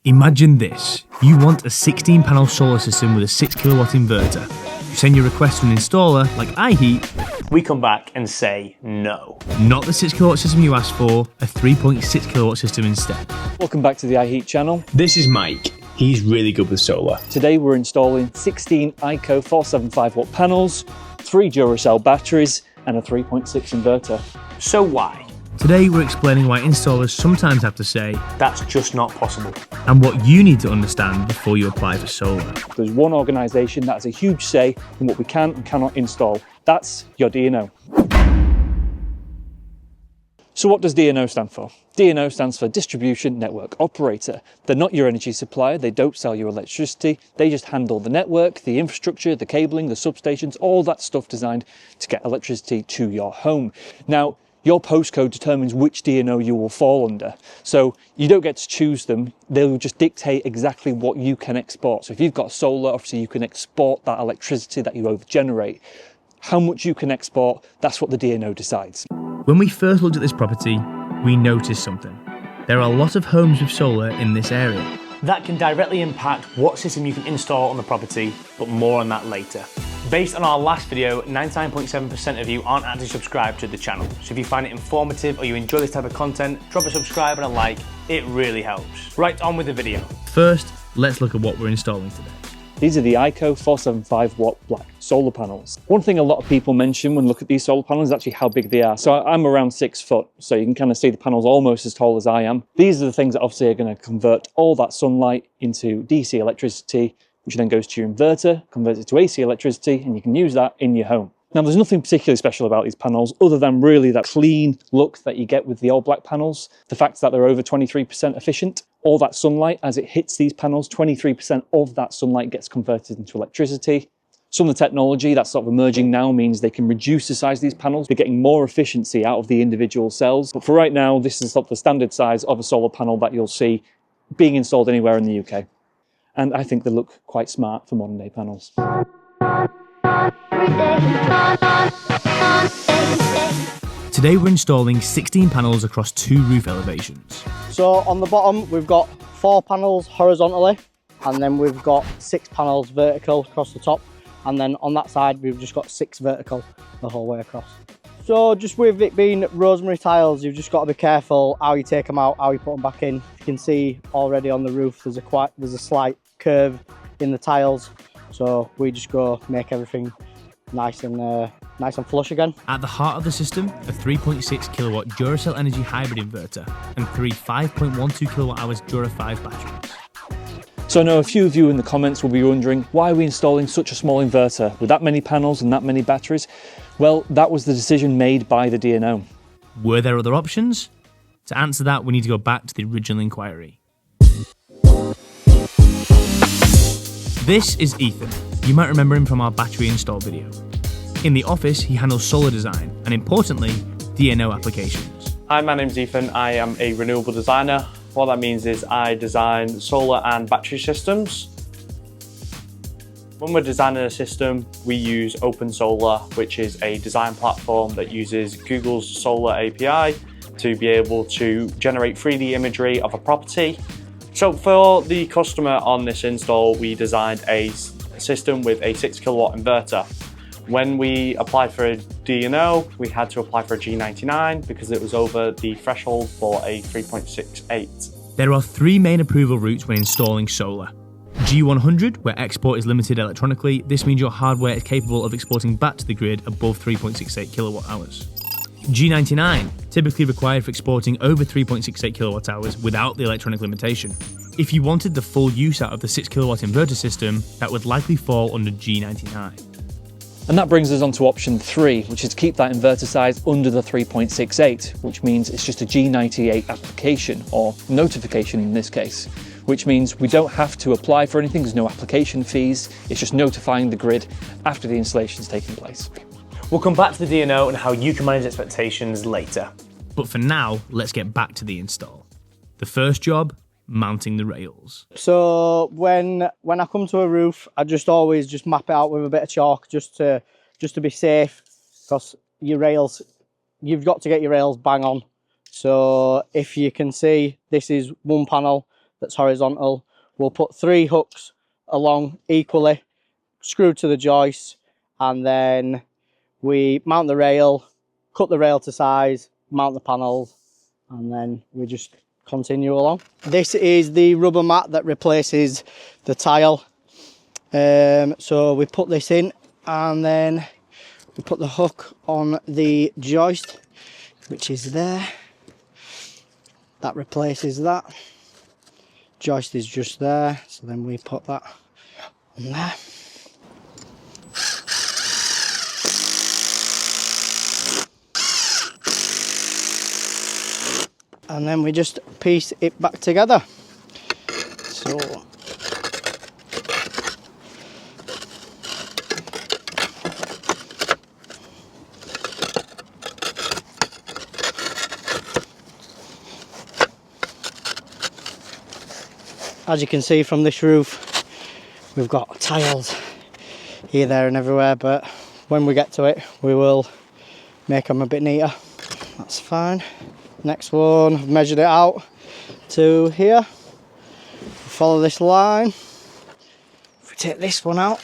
Imagine this. You want a 16-panel solar system with a 6 kilowatt inverter. You send your request to an installer like iHeat. We come back and say no. Not the 6 kilowatt system you asked for, a 3.6 kilowatt system instead. Welcome back to the iHeat channel. This is Mike. He's really good with solar. Today we're installing 16 ICO 475 watt panels, 3 Duracell batteries and a 3.6 inverter. So why? Today we're explaining why installers sometimes have to say That's just not possible. and what you need to understand before you apply for solar. There's one organisation that has a huge say in what we can and cannot install. That's your DNO. So what does DNO stand for? DNO stands for Distribution Network Operator. They're not your energy supplier, they don't sell you electricity, they just handle the network, the infrastructure, the cabling, the substations, all that stuff designed to get electricity to your home. Now, your postcode determines which DNO you will fall under. So you don't get to choose them, they'll just dictate exactly what you can export. So if you've got solar, obviously you can export that electricity that you overgenerate. How much you can export, that's what the DNO decides. When we first looked at this property, we noticed something. There are a lot of homes with solar in this area. That can directly impact what system you can install on the property, but more on that later. Based on our last video, 99.7% of you aren't actually subscribed to the channel. So if you find it informative or you enjoy this type of content, drop a subscribe and a like, it really helps. Right, on with the video. First, let's look at what we're installing today. These are the ICO 475 watt black solar panels. One thing a lot of people mention when look at these solar panels is actually how big they are. So I'm around 6 foot, so you can kind of see the panels almost as tall as I am. These are the things that obviously are going to convert all that sunlight into DC electricity, which then goes to your inverter, converts it to AC electricity, and you can use that in your home. Now, there's nothing particularly special about these panels other than really that clean look that you get with the old black panels. The fact that they're over 23% efficient. All that sunlight, as it hits these panels, 23% of that sunlight gets converted into electricity. Some of the technology that's sort of emerging now means they can reduce the size of these panels. They're getting more efficiency out of the individual cells. But for right now, this is sort of the standard size of a solar panel that you'll see being installed anywhere in the UK. And I think they look quite smart for modern day panels. Today we're installing 16 panels across 2 roof elevations. So on the bottom we've got 4 panels horizontally, and then we've got 6 panels vertical across the top, and then on that side we've just got 6 vertical the whole way across. So just with it being rosemary tiles, you've just got to be careful how you take them out, how you put them back in. You can see already on the roof there's a slight curve in the tiles, so we just go make everything nice and flush again. At the heart of the system, a 3.6 kilowatt Duracell Energy hybrid inverter and 3 5.12 kilowatt hours Dura 5 batteries. So I know a few of you in the comments will be wondering, why are we installing such a small inverter with that many panels and that many batteries? Well, that was the decision made by the DNO. Were there other options? To answer that, we need to go back to the original inquiry. This is Ethan. You might remember him from our battery install video. In the office, he handles solar design and, importantly, DNO applications. Hi, my name's Ethan. I am a renewable designer. What that means is I design solar and battery systems. When we're designing a system, we use Open Solar, which is a design platform that uses Google's Solar API to be able to generate 3D imagery of a property. So for the customer on this install, we designed a system with a 6 kilowatt inverter. When we applied for a DNO, we had to apply for a G99 because it was over the threshold for a 3.68. There are 3 main approval routes when installing solar. G100, where export is limited electronically. This means your hardware is capable of exporting back to the grid above 3.68 kilowatt hours. G99, typically required for exporting over 3.68 kilowatt hours without the electronic limitation. If you wanted the full use out of the 6 kilowatt inverter system, that would likely fall under G99. And that brings us on to option 3, which is to keep that inverter size under the 3.68, which means it's just a G98 application, or notification in this case, which means we don't have to apply for anything, there's no application fees, it's just notifying the grid after the installation's taken place. We'll come back to the DNO and how you can manage expectations later. But for now, let's get back to the install. The first job, mounting the rails. So when I come to a roof, I always just map it out with a bit of chalk just to be safe, because your rails, you've got to get your rails bang on. So if you can see, this is one panel, that's horizontal. We'll put 3 hooks along equally, screwed to the joist, and then we mount the rail, cut the rail to size, mount the panels, and then we just continue along. This is the rubber mat that replaces the tile. So we put this in, and then we put the hook on the joist, which is there. That replaces that. Joist is just there, so then we put that on there. And then we just piece it back together. So as you can see from this roof, we've got tiles here, there and everywhere, but when we get to it, we will make them a bit neater. That's fine. Next one, I've measured it out to here. Follow this line. If we take this one out,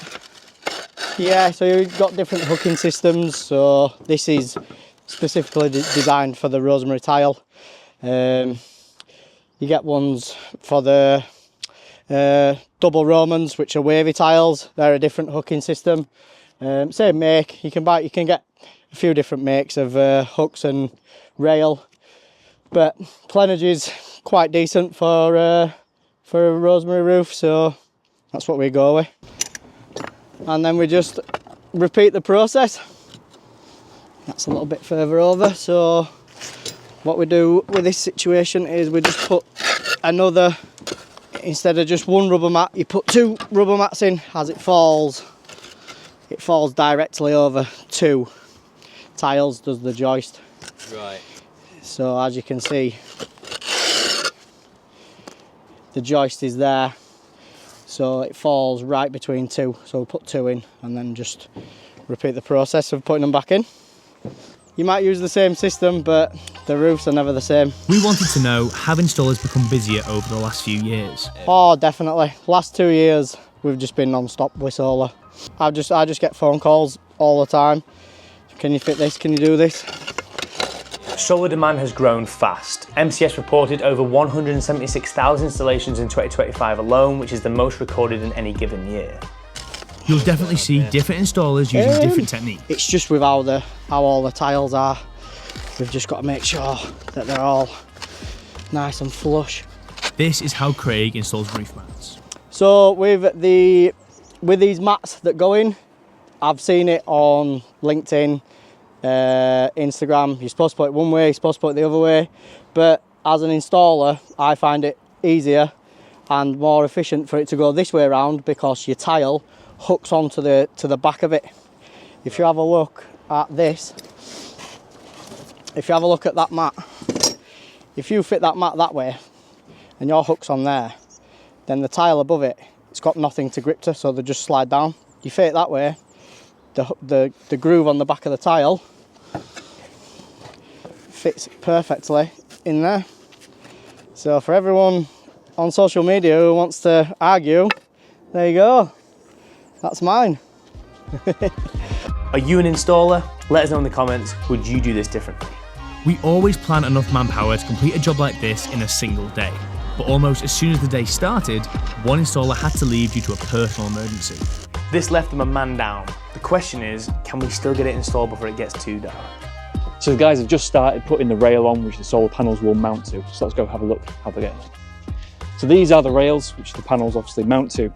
yeah, so you've got different hooking systems. So this is specifically designed for the rosemary tile. You get ones for the double Romans, which are wavy tiles. They're a different hooking system. Same make. You can get a few different makes of hooks and rail. But Plenage is quite decent for a rosemary roof, so that's what we go with. And then we just repeat the process. That's a little bit further over. So what we do with this situation is we just put another, instead of just one rubber mat, you put 2 rubber mats in. As it falls directly over 2 tiles, does the joist. Right. So as you can see, the joist is there, so it falls right between 2. So we'll put 2 in and then just repeat the process of putting them back in. You might use the same system, but the roofs are never the same. We wanted to know, have installers become busier over the last few years? Oh, definitely. Last 2 years, we've just been non-stop with solar. I just get phone calls all the time. Can you fit this? Can you do this? Solar demand has grown fast. MCS reported over 176,000 installations in 2025 alone, which is the most recorded in any given year. You'll definitely see different installers using different techniques. It's just with how all the tiles are. We've just got to make sure that they're all nice and flush. This is how Craig installs roof mats. So with these mats that go in, I've seen it on LinkedIn, Instagram. You're supposed to put it one way, you're supposed to put it the other way, but as an installer I find it easier and more efficient for it to go this way around, because your tile hooks onto the back of it. If you have a look at this, if you have a look at that mat, if you fit that mat that way and your hook's on there, then the tile above it, it's got nothing to grip to, so they just slide down. You fit it that way, the groove on the back of the tile fits perfectly in there. So for everyone on social media who wants to argue, there you go, that's mine. Are you an installer? Let us know in the comments, would you do this differently? We always plan enough manpower to complete a job like this in a single day. But almost as soon as the day started, one installer had to leave due to a personal emergency. This left them a man down. The question is, can we still get it installed before it gets too dark? So the guys have just started putting the rail on, which the solar panels will mount to. So let's go have a look how they're getting on. So these are the rails, which the panels obviously mount to.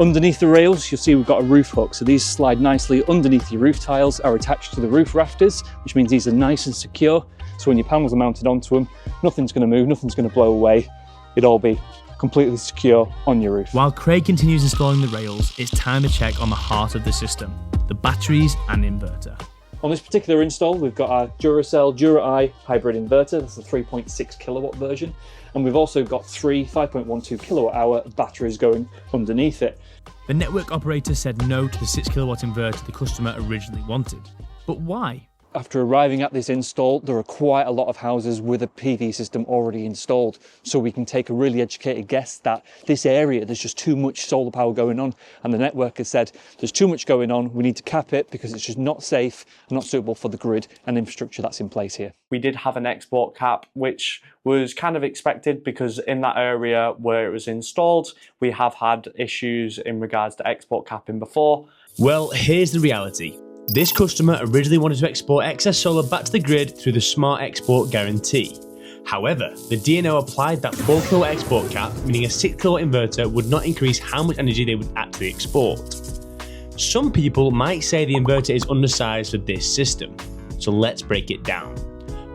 Underneath the rails, you'll see we've got a roof hook. So these slide nicely underneath your roof tiles, are attached to the roof rafters, which means these are nice and secure. So when your panels are mounted onto them, nothing's going to move, nothing's going to blow away. It'll all be completely secure on your roof. While Craig continues installing the rails, it's time to check on the heart of the system, the batteries and inverter. On this particular install, we've got our Duracell Dura-i hybrid inverter. That's the 3.6 kilowatt version. And we've also got 3 5.12 kilowatt hour batteries going underneath it. The network operator said no to the 6 kilowatt inverter the customer originally wanted. But why? after arriving at this install, there are quite a lot of houses with a PV system already installed. So we can take a really educated guess that this area, there's just too much solar power going on. And the network has said, there's too much going on. We need to cap it because it's just not safe and not suitable for the grid and infrastructure that's in place here. We did have an export cap, which was kind of expected because in that area where it was installed, we have had issues in regards to export capping before. Well, here's the reality. This customer originally wanted to export excess solar back to the grid through the Smart Export Guarantee. However, the DNO applied that 4 kilowatt export cap, meaning a 6 kilowatt inverter would not increase how much energy they would actually export. Some people might say the inverter is undersized for this system, so let's break it down.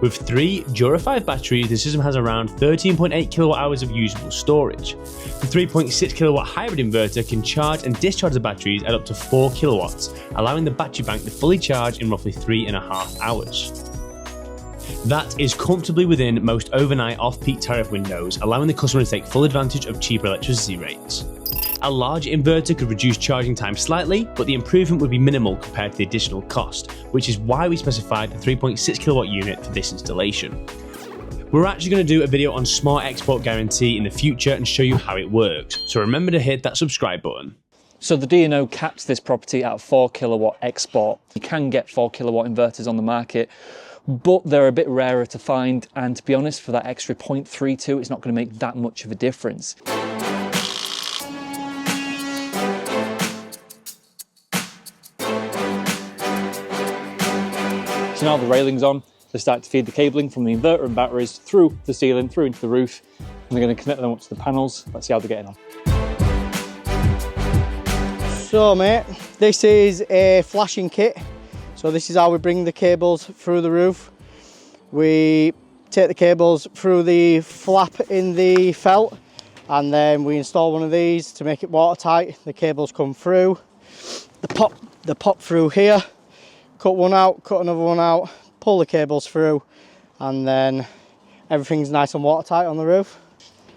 With 3 Dura 5 batteries, the system has around 13.8 kilowatt hours of usable storage. The 3.6 kilowatt hybrid inverter can charge and discharge the batteries at up to 4 kilowatts, allowing the battery bank to fully charge in roughly 3.5 hours. That is comfortably within most overnight off-peak tariff windows, allowing the customer to take full advantage of cheaper electricity rates. A large inverter could reduce charging time slightly, but the improvement would be minimal compared to the additional cost, which is why we specified the 3.6 kilowatt unit for this installation. We're actually going to do a video on Smart Export Guarantee in the future and show you how it works, so remember to hit that subscribe button. So the DNO caps this property at 4 kilowatt export. You can get 4 kilowatt inverters on the market, but they're a bit rarer to find, and to be honest, for that extra 0.32, it's not going to make that much of a difference. So now the railing's on, they start to feed the cabling from the inverter and batteries through the ceiling, through into the roof, and they're going to connect them up to the panels. Let's see how they're getting on. So mate, this is a flashing kit. So this is how we bring the cables through the roof. We take the cables through the flap in the felt, and then we install one of these to make it watertight. The cables come through, the pop through here, cut one out, cut another one out, pull the cables through, and then everything's nice and watertight on the roof.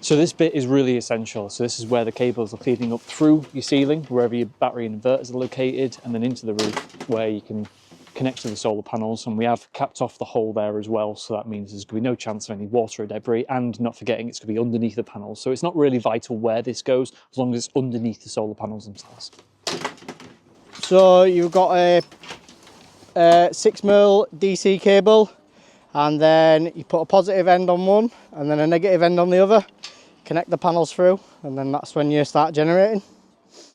So this bit is really essential. So this is where the cables are feeding up through your ceiling, wherever your battery and inverters are located, and then into the roof where you can connect to the solar panels. And we have capped off the hole there as well, so that means there's going to be no chance of any water or debris, and not forgetting it's going to be underneath the panels. So it's not really vital where this goes, as long as it's underneath the solar panels themselves. So you've got a 6mm DC cable, and then you put a positive end on one and then a negative end on the other, connect the panels through, and then that's when you start generating.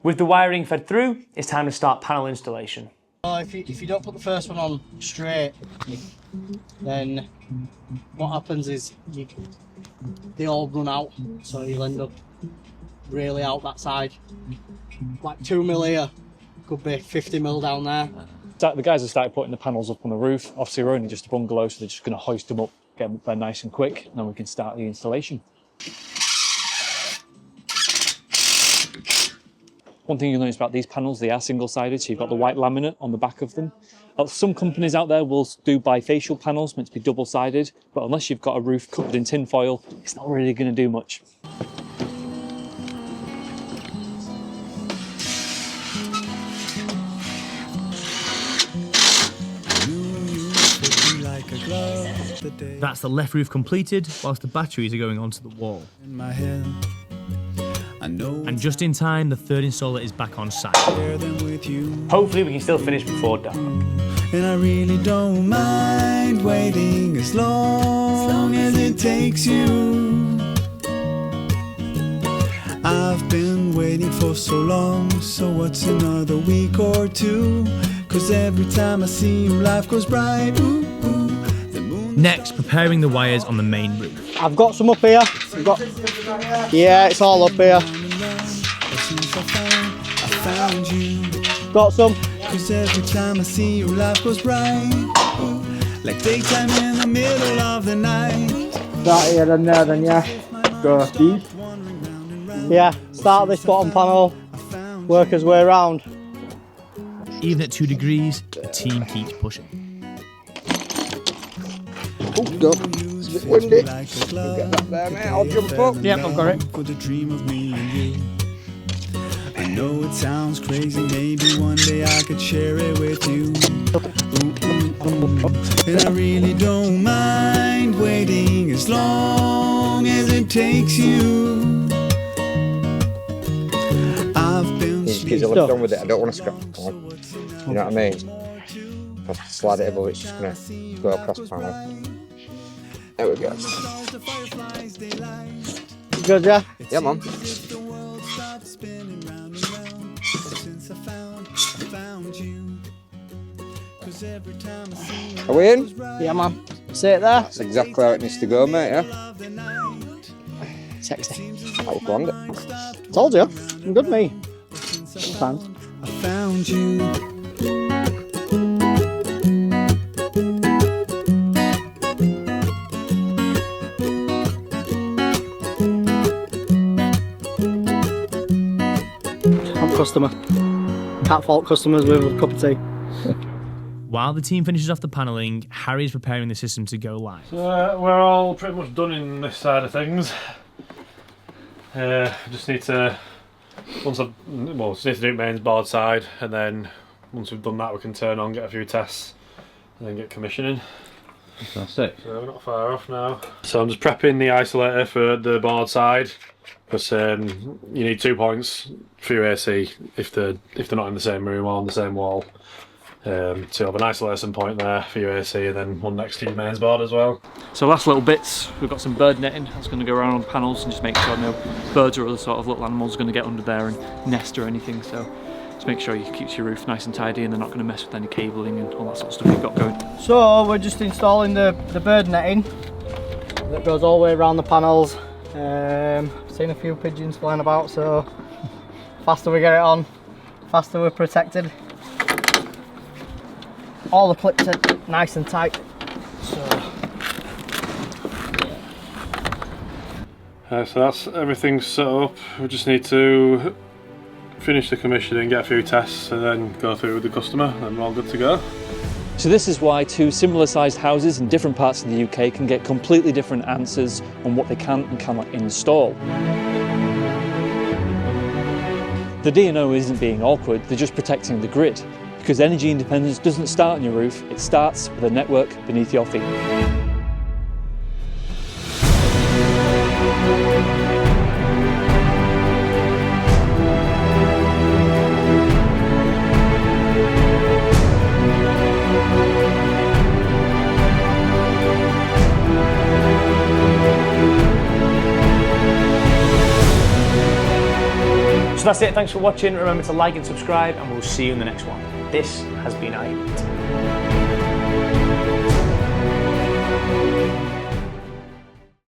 With the wiring fed through, it's time to start panel installation. If you don't put the first one on straight, then what happens is they all run out, so you'll end up really out that side. Like 2mm here, could be 50mm down there. The guys have started putting the panels up on the roof. Obviously we're only just a bungalow, so they're just going to hoist them up, get them up there nice and quick, and then we can start the installation. One thing you'll notice about these panels, they are single-sided, so you've got the white laminate on the back of them. Some companies out there will do bifacial panels, meant to be double-sided, but unless you've got a roof covered in tin foil, it's not really going to do much. That's the left roof completed, whilst the batteries are going onto the wall. And just in time, the third installer is back on site. Hopefully we can still finish before dark. And I really don't mind waiting as long as it takes you. I've been waiting for so long, so what's another week or two? 'Cause every time I see you, life goes bright. Ooh, ooh. Next, preparing the wires on the main roof. I've got some up here. Yeah, it's all up here. Got some. 'Cause every time I see you, life goes bright. Ooh, like daytime in the middle of the night. Start here and there then, yeah. Go deep. Yeah, start this bottom panel, work his way around. Even at 2 degrees, the team keeps pushing. Oh, God. It's a bit windy. Get that there, mate. I'll jump up. Yep, I've got it. For the dream of me and you. I know it sounds crazy, maybe one day I could share it with you. And I really don't mind waiting as long as it takes you. I've been Keep the lift on with it. I don't want to scratch the panel. You know what I mean? If I slide it above, it's just going to go across the panel. There we go. Good, yeah? Yeah, man. Are we in? Yeah, man. See it there? That's exactly how it needs to go, mate, yeah? Sexy. That was grand. Told you. I'm good, me. Sometimes. I found you. I'm a customer. Can't fault customers with a cup of tea. While the team finishes off the panelling, Harry is preparing the system to go live. We're all pretty much done in this side of things. Just need to, just need to do mains board side, and then once we've done that, we can turn on, get a few tests, and then get commissioning. Fantastic. So we're not far off now. So I'm just prepping the isolator for the board side, because you need 2 points for your AC if they're not in the same room or on the same wall. So you have an isolation point there for your AC, and then one next to your mains board as well. So last little bits, we've got some bird netting that's going to go around on the panels and just make sure no birds or other sort of little animals are going to get under there and nest or anything. So just make sure you keep your roof nice and tidy and they're not going to mess with any cabling and all that sort of stuff you've got going. So we're just installing the bird netting that goes all the way around the panels. Seen a few pigeons flying about, so faster we get it on, faster we're protected. All the clips are nice and tight. So that's everything set up. We just need to finish the commissioning, get a few tests, and then go through with the customer, and we're all good to go. So this is why two similar sized houses in different parts of the UK can get completely different answers on what they can and cannot install. The DNO isn't being awkward, they're just protecting the grid. Because energy independence doesn't start on your roof, it starts with a network beneath your feet. So that's it, thanks for watching. Remember to like and subscribe, and we'll see you in the next one. This has been IEEE.